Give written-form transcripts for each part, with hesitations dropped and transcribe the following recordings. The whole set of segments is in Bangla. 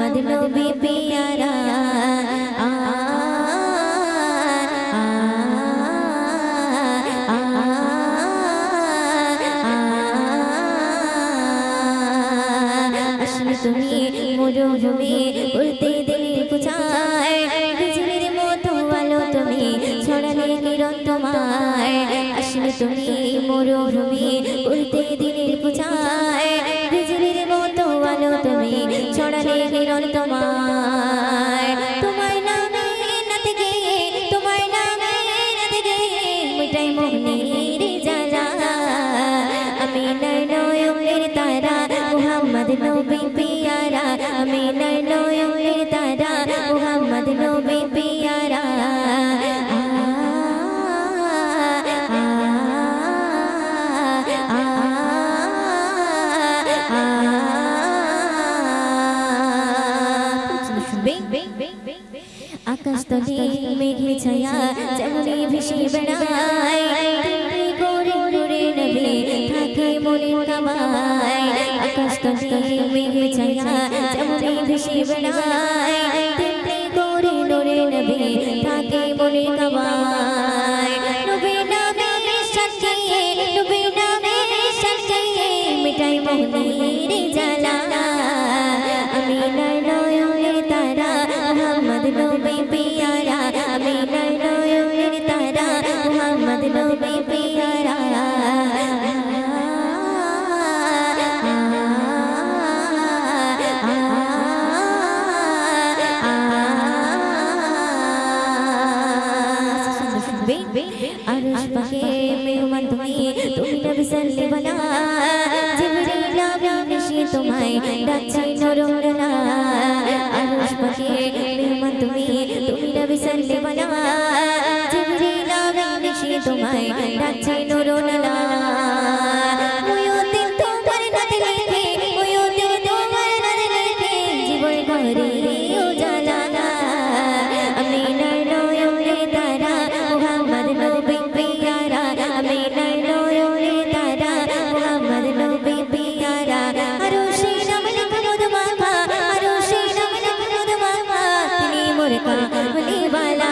मुहम्मद नबी प्यारा তুমি মরুভূমি উড়তে দিলে পুছায় বিজলির মতো আলো তুমি ছড়ালে কিরণ তোমায় আসলে তুমি মরুভূমি উড়তে দিলে পুছায় বিজলির মতো আলো তুমি ছড়ালে কিরণ তোমায় তোমার নামে নাতে গিয়ে তোমার নামে নাতে গিয়ে মিটাই মনের জ্বালা আমি নয়নের তারা মুহাম্মদ নবী प्यारा अमीना नयने तारा मुहम्मद नबी प्यारा आकाश तले मेघ छाया जमनी भिशी बेड़ाय गोरे गोरे नबी थाके मोने कबाय आकाश तले मेघ छाया जमनी भिशी बेड़ाय गोरे गोरे नबी थाके मोने कबाय नबी नामे सच्चे नबी नामे सच्चे मिटाई मोहनीर जाला अमीना नयने तारा मुहम्मद नबी प्यारा अमीना नयने तारा मुहम्मद नबी प्यारा अरुश पके मेहमान तुम्ही नबी सल्ले बना जिब्रील आमीशी तुम्हाय डाचे नूरुल्ला अरुश पके मेहमान तुम्ही नबी सल्ले बना जिब्रील आमीशी तुम्हाय डाचे नूरुल्ला मुयुद्दीन तुम्हार नाते लेखे मुयुद्दीन तुम्हार नाते लेखे जीवन करे उजाला अमीना नयने तारा मुहम्मद नबी प्यारा अमीना नयने तारा मुहम्मद नबी प्यारा अरुशी नमन कमद मामा अरुशी नमन कमद मामा तिनी मोर कामली वाला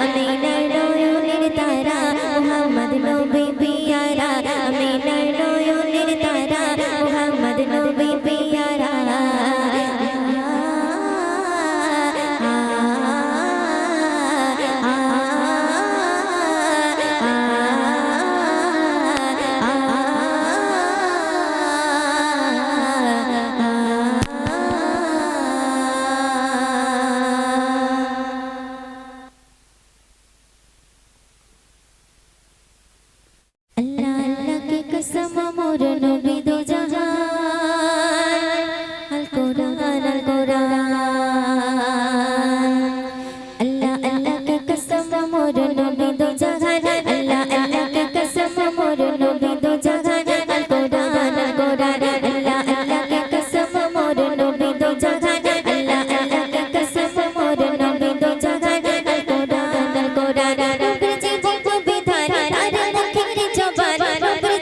अमीना नयने तारा मुहम्मद नबी प्यारा अमीना नयने तारा मुहम्मद नबी प्यारा अल्लाह अल्लाह की कसम मोर नबी दो जहान अल कुरान अल्लाह अल्लाह की कसम मोर नबी दो जहान अल्लाह अल्लाह की कसम मोर नबी दो जहान अल कुरान अल्लाह अल्लाह की कसम मोर नबी दो जहान अल्लाह अल्लाह की कसम मोर नबी दो जहान अल कुरान जीवन को विधान तारे मुखेर जबान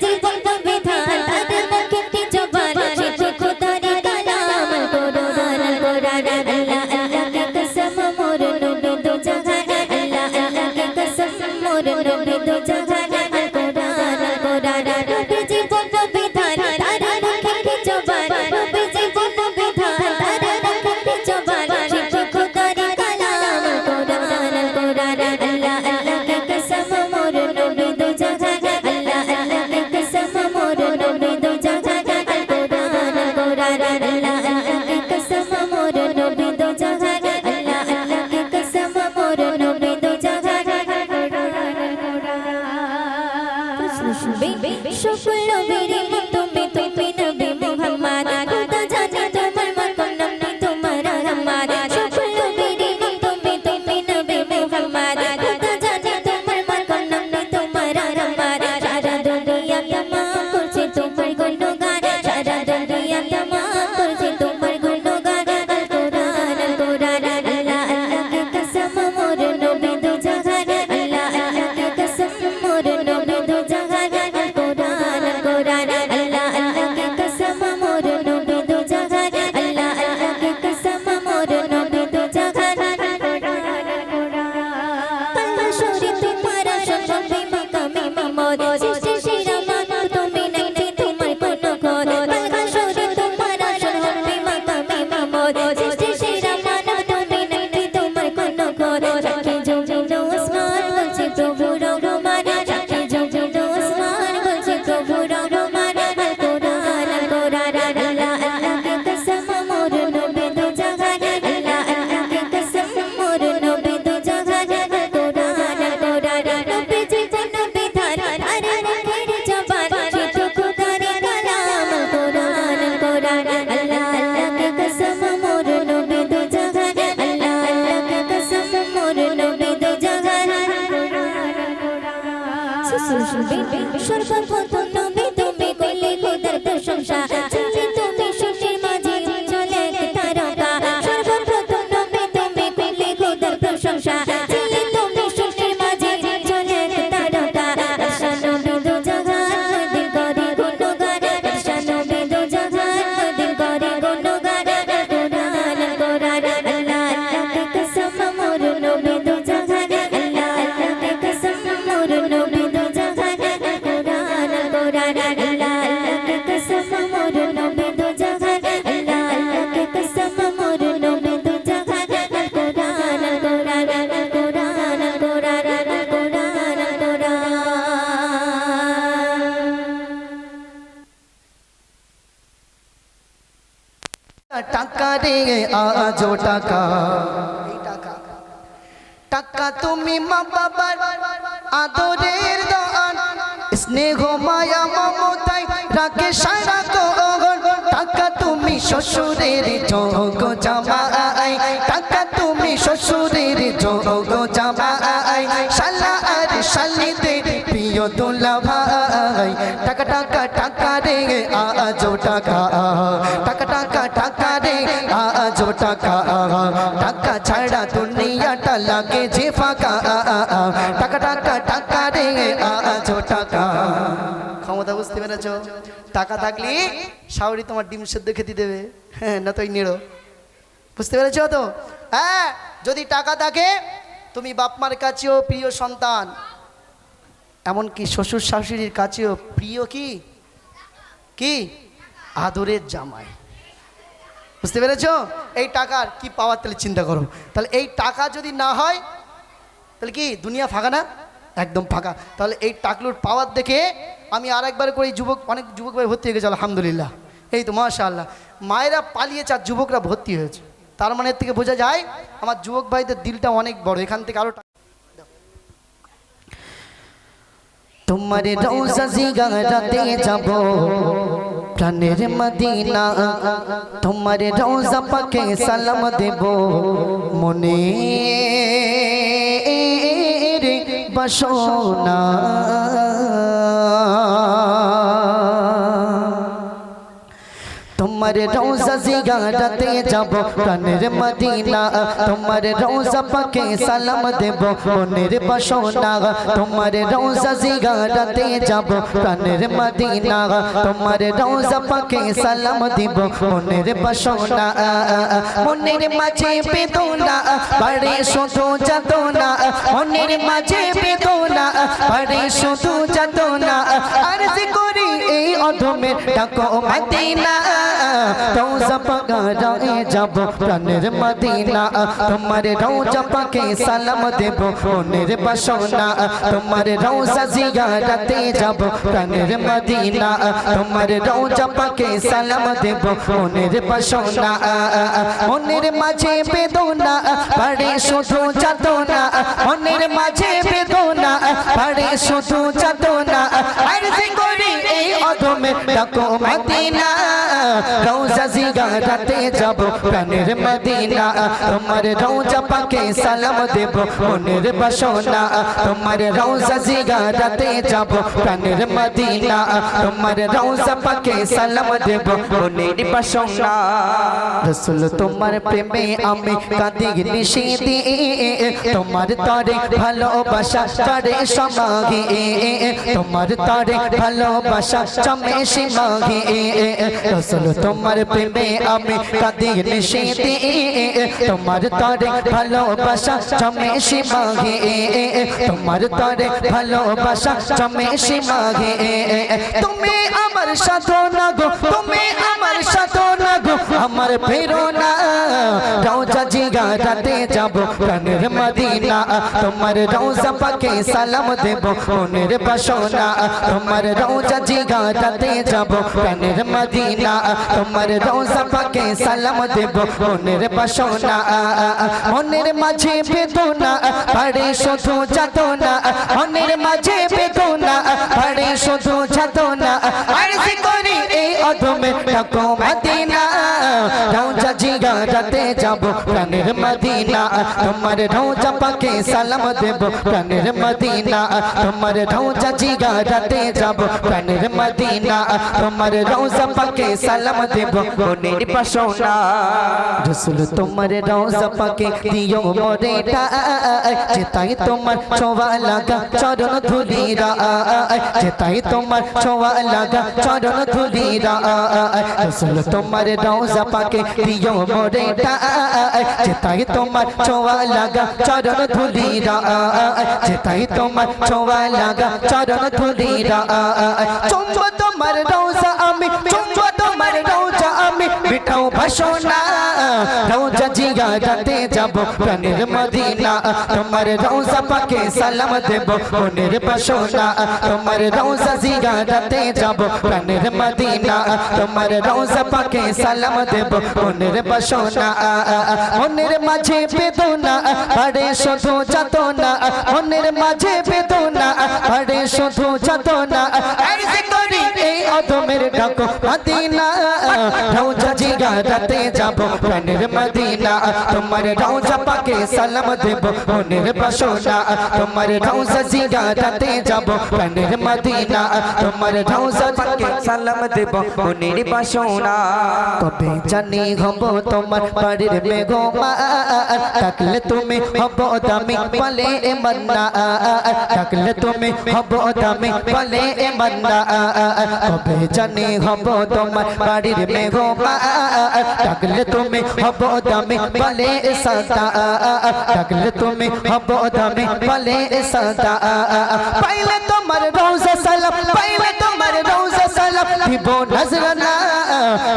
जीवन को विधान तारे मुखेर जबान शिव खुदारी कलाम अल कुरान अल्लाह अल्लाह की कसम मोर नबी दो जहान अल्लाह अल्लाह की कसम मोर नबी दो जहान अल कुरान जीवन को विधान तारे मुखेर जबान जीवन को विधान খোঁজ সৃষ্টি সেরা মানব তুমি নাকি তোমার কোনো খোঁজ রাখে জমিন ওসমান বলছে প্রভু রহমান রাখে জমিন ওসমান বলছে প্রভু রহমান আল কোরআন আল্লাহ আল্লাহ কে কসম মোর নবী দো জাহান আল্লাহ আল্লাহ কে কসম মোর নবী দো জাহান আল কোরআন নবী জীবন বিধান আরে মুখের জবান যেটু খুদার কালাম আল কোরআন আল্লাহ আল্লাহ কে কসম মোর নবী দো জাহান আল্লাহ আল্লাহ কে কসম মোর নবী দো জাহান সর্বপ্রথম নবী তুমি কইলে খোদার প্রশংসা তুমি সুখের মাঝে চলে তারকা সর্বপ্রথম নবী তুমি কইলে খোদার প্রশংসা তুমি সুখের মাঝে চলে তারকা আশা নবী দো জাহান দিল করে গুণগান আশা নবী দো জাহান দিল করে গুণগান কোরআন আল্লাহ আল্লাহ কে কসম মোর নবী দো জাহান আল্লাহ আল্লাহ কে কসম মোর নবী দো জাহান কোরআন আল্লাহ আল্লাহ কে কসম মোর নবী দো জাহান আল্লাহ আল্লাহ কে কসম মোর নবী দো জাহান টাকা রে আজো টাকা টাকা তুমি মা বাবার আদরের দান স্নেহ মায়া মমতায় রাখে সারা গগন টাকা তুমি শ্বশুরের যোগ জামাই টাকা তুমি শ্বশুরের যোগ জামাই শালা আর শালিতে প্রিয় দুলা ভাই টাকা টাকা টাকা রে আজো টাকা টাকা টাকা টাকা রে আজো টাকা টাকা ছাড়া দুনিয়াটা লাগে যে ফাঁকা টাকা টাকা টাকা রে আজো টাকা ক্ষমতা বুঝতে পেরেছ টাকা থাকলে শাওরি তোমার ডিম সেদ্ধ খেতে দেবে হ্যাঁ না তো নিড়ো বুঝতে পেরেছ তো হ্যাঁ যদি টাকা থাকে তুমি বাপ মার কাছেও প্রিয় সন্তান এমনকি শ্বশুর শাশুড়ির কাছেও প্রিয় কি কি আদরের জামাই বুঝতে পেরেছ এই টাকার কি পাওয়ার তাহলে চিন্তা করো তাহলে এই টাকা যদি না হয় তাহলে কি দুনিয়া ফাঁকা না একদম ফাঁকা তাহলে এই টাকলুর পাওয়ার দেখে আমি আর একবার করে যুবক অনেক যুবক ভাই ভর্তি হয়ে গেছে আলহামদুলিল্লাহ এই তো মাশাআল্লাহ মায়েরা পালিয়েছে আর যুবকরা ভর্তি হয়েছে তার মানে এর থেকে বোঝা যায় আমার যুবক ভাইদের দিলটা অনেক বড় এখান থেকে আরো তোমার রওজা জিয়ারতে যাব প্রাণের মদিনা তোমার রওজা পাকে সালাম দেব মনে রে বাসনা তোমার রওজা জিয়ারতে যাব প্রাণের মদিনা তোমার রওজা পাকে সালাম দেব মনের বাসনা তোমার রওজা জিয়ারতে যাব প্রাণের মদিনা তোমার রওজা পাকে সালাম দেব মনের বাসনা মনের মাঝে বেদনা বাড়ে শুধু যাতনা মনের মাঝে বেদনা বাড়ে শুধু যাতনা আরজি করি এই অধমের ডাকো মদিনা রওজা পাকে যাব প্রাণের মদিনা তোমার রওজা পাকে সালাম দেব মনের বাসনা তোমার রওজা জিয়ারতে যাব প্রাণের মদিনা তোমার রওজা পাকে সালাম দেব মনের বাসনা মনের মাঝে বেদনা বাড়ে শুধু যাতনা মনের মাঝে বেদনা বাড়ে শুধু যাতনা আরজি করি এই অধমের ডাকো মদিনা রওজা জিয়ারতে যাব প্রাণের মদিনা তোমার রওজা পাকে সালাম দেব মনের বাসনা তোমার রওজা জিয়ারতে যাব প্রাণের মদিনা তোমার রওজা পাকে সালাম দেব মনের বাসনা রাসূল তোমার প্রেমে আমি কাঁদি নিশিদি তোমার তরে ভালোবাসা করে সমাগি তোমার তরে ভালোবাসা চমেশি মাঘে রসুল তোমার প্রেমে আমি কাঁদি নিশীতে তোমার তরে ভালোবাসা চমেশি মাঘে তোমার তরে ভালোবাসা চমেশি মাঘে তুমি আমার সাধনা গো তুমি আমার সাধনা গো আমার প্রেরণা রওজা জিয়ারতে যাব প্রাণের মদিনা তোমার রওজা পাকে সালাম দেব মনের বাসনা তোমার রওজা জিয়ারতে যাব প্রাণের মদিনা তোমার রওজা পাকে সালাম দেব মনের বাসনা মনের মাঝে বেদনা পারে শুধু যাতনা মনের মাঝে বেদনা পারে শুধু যাতনা আরজি করি এই অধমে ডাকো মদিনা রওজা জিয়ারতে যাব প্রাণের মদিনা তোমার রওজা পাকে সালাম দেব প্রাণের মদিনা তোমার রওজা জিয়ারতে যাব প্রাণের মদিনা তোমার রওজা পাকে সালাম দেব মনের বাসনা রাসূল তোমার রওজা পাকে দিও মোরে যেতাই তোমার ছোঁয়া লাগা চরণ ধুলিরা যেতাই তোমার ছোঁয়া লাগা চরণ ধুলিরা রাসূল তোমার রওজা পাকে দিও মোরে যেতাই তোমার ছোঁয়া লাগা চরণ ধুলিরা যেতাই তোমার ছোঁয়া লাগা চরণ ধুলিরা চুম্বো তোমার রওজা আমি চুম্বো তোমার রওজা আমি মিঠাও ভাষণা রওজা জিয়ারতে যাব প্রাণের মদিনা তোমার রওজা পাকে সালাম দেব মনের বাসনা তোমার রওজা জিয়ারতে যাব প্রাণের মদিনা তোমার রওজা পাকে সালাম দেব মনের বাসনা মনের মাঝে বেদনা পারে শুধু যাতনা মনের মাঝে বেদনা পারে শুধু যাতনা আরজি করি এই অধমের ডাকো মদিনা রওজা জিয়ারতে যাব প্রাণের মদিনা তোমার রওজা পাকে সালাম দেব মনের বাসনা তোমার রওজা জিয়ারতে যাব প্রাণের মদিনা তোমার রওজা পাকে সালাম দেব মনের বাসনা কবে জানি হব তোমার বাড়ির মেঘমা থাকলে তুমি হব দামি বলে মন্না থাকলে তুমি হব দামি বলে মন্না কবে জানি হব তোমার বাড়ির মেঘমা থাকলে তুমি হব দামি বলে সদা থাকলে তুমি হব দামি বলে সদা পাইলে তোমার রওজা সালাম পাইলে তোমার রওজা সালাম দিব নজরানা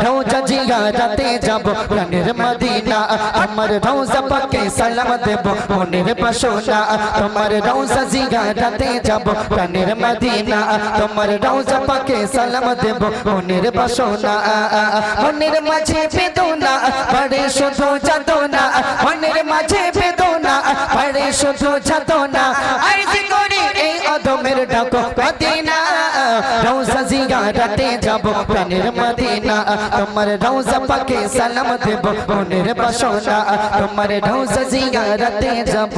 রওজা জিয়ারতে যাব প্রাণের মদিনা আমার রওজা পাকে সালাম দেব মনের বাসনা তোমার রওজা জিয়ারতে যাব প্রাণের মদিনা তোমার রওজা পাকে সালাম দেব মনের বাসনা মনের মাঝে বেদনা পারে শুধু যাতনা মনের মাঝে বেদনা পারে শুধু যাতনা আরজি করি এই অধমের ডাকো মদিনা রওজা জিয়ারতে যাব প্রাণের মদিনা তোমার রওজা পাকে সালাম দেব মনের বাসনা তোমার রওজা জিয়ারতে যাব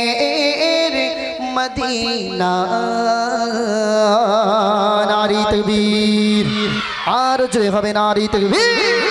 প্রাণের মদিনা নারী তাকবীর আর জয় হবে নারী তাকবীর